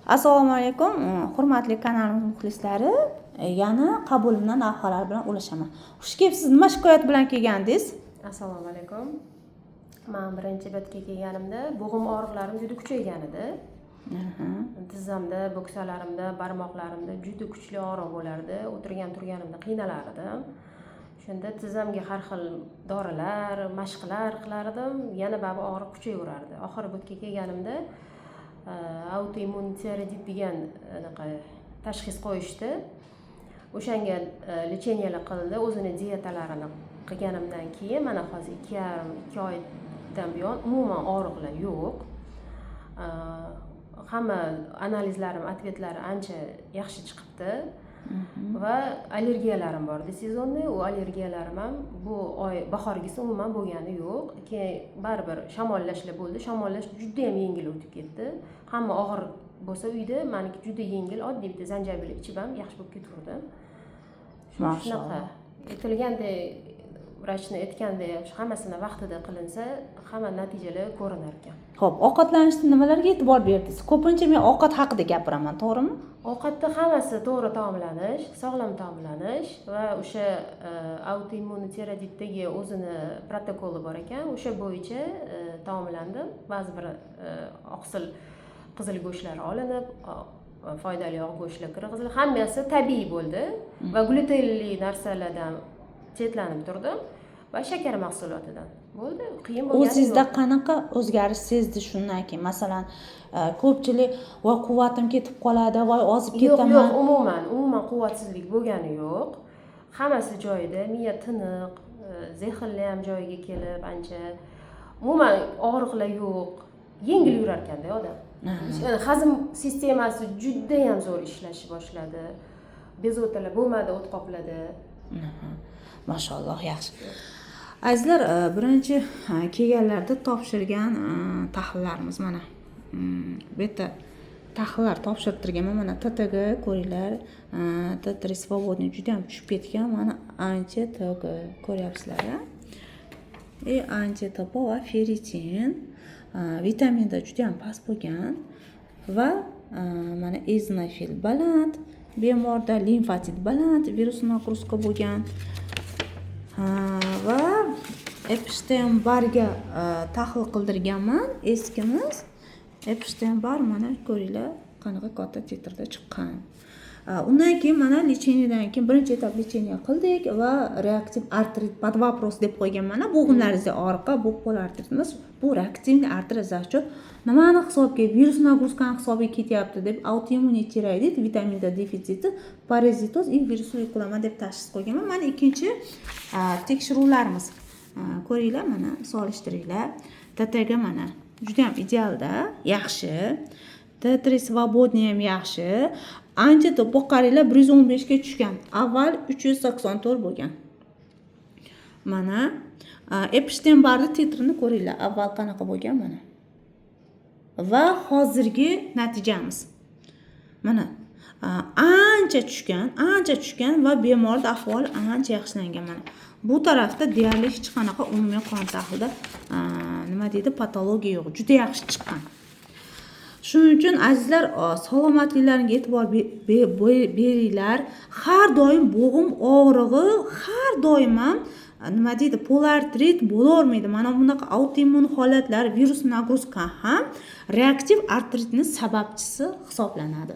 Assalomu alaykum, hurmatli kanalimiz muxlislari. Yana qabulimdan narxlar bilan ulashaman. Xush kelibsiz. Nima shikoyat bilan kelgandingiz? Assalomu alaykum. Men birinchi betga kelganimda bo'g'im og'riqlarim juda kuchaygan edi. Tizzamda, bo'ksalarimda, barmoqlarimda juda kuchli og'riq bo'lardi. Turganimda qiynalar edim. Shunda tizzamga har xil dorilar, mashqlar qilar edim. Yana ba'zi og'riq kuchayaverardi. Oxiri betga kelganimda autoimmun tiroidit degan tashxis qo'yishdi. O'shanga lecheniyalar qildi, o'zini dietalarini qilganimdan keyin mana hozir 2 oydan buyon umuman og'riqlar yo'q. Hamma analizlarim, otvetlari ancha yaxshi chiqibdi. Va allergiyalarim bor. Sezonniy u allergiyalarim ham bu oy bahorgisi umuman bo'lgani yo'q. Keyin baribir shamollashlar bo'ldi. Shamollash juda ham yengil o'tib ketdi. Hamma og'ir bo'lsa uyda, meniki juda yengil, oddiy bitta zanjabil ichib ham yaxshi bo'lib ketaverdi. Shunaqa aytilgandek, vrachni aytgandek hammasini vaqtida qilinsa, hamma natijalar ko'rinar ekan. Xo'p, ovqatlanishda nimalarga e'tibor berdingiz? Ko'pincha men ovqat haqida gapiraman, to'g'rimi? Ovqatda hammasi to'g'ri taomlanish, sog'lom taomlanish va o'sha autoimmun tiroiditdagi o'zini protokoli bor ekan, o'sha bo'yicha taomlandim. Ba'zi bir oqsil qizil go'shtlar olinib, foydali yog' go'shtlar kirgizildi. Hammasi tabiiy bo'ldi va glutenli narsalardan chetlanib turdim va shakar mahsulotidan. Bo'ldi, qiyin bo'lgan. O'zingizda qanaqa o'zgarish sezdi shundan keyin? Masalan, ko'pchilik voy quvvatim ketib qoladi, voy ozib ketaman. Yo'q, umuman quvvatsizlik bo'lgani yo'q. Hammasi joyida, miya tiniq, zehnlar ham joyiga kelib, ancha umuman og'riqlar yo'q. Yengil yurar ekanda odam. Hazm sistemasi juda ham zo'r ishlashni boshladi. Bezovtalar bo'lmadi, o't qopladi. Mashalloh, yaxshi. Azizlar, birinchi kelganlarda topshirgan tahlillarimiz mana. Bu yerda tahlillar topshirtirganman. Mana TTG ko'ringlar, T3 svobodniy juda ham tushib ketgan. Mana ancha TG ko'ryapsizlar-a? Ancha topa va ferritin, vitaminda juda ham past bo'lgan va mana eozinofil baland, bemorda limfatit baland, virus nagruzka bo'lgan. Va Epstein-Barrga tahlil qildirganman. Eskimiz Epstein-Barr mana ko'ringlar qanaqa katta titrda chiqqan. Undan keyin mana lecheniyadan keyin birinchi etap lecheniya qildik va reaktiv artrit под вопрос deb qo'ygan. Mana bo'g'imlaringizda og'riqqa bipolar artrit emas, bu reaktivniy artrit za счет nimani hisobga, virus nagruzkani hisobga ketyapti deb autoimmun tiroidit, vitamin D defitsiti, parazitoz va virusli yuklama deb tashxis qo'yganman. Mana ikkinchi tekshiruvlarimiz. Ko'ringlar, mana solishtiringlar. TTG mana juda ham idealda, yaxshi. T3 svobodniy ham yaxshi. Ancha to'p qaranglar 115 ga tushgan. Avval 384 bo'lgan. Mana Epstein-Barr titrini ko'ringlar. Avval qanaqa bo'lgan mana. Va hozirgi natijamiz. Mana ancha tushgan va bemorning ahvoli ancha yaxshilangan mana. Bu tarafda deyarli hech qanaqa umumiy qon tahlilida nima deydi, patologiya yo'q. Juda yaxshi chiqqan. Shuning uchun azizlar, salomatliklaringizga e'tibor beringlar. Har doim bo'g'im og'rig'i, har doim ham nima deydi, polartrit bo'lavermaydi. Mana bunaqa autoimmun holatlar, virus nagruzka ham reaktiv artritning sababchisi hisoblanadi.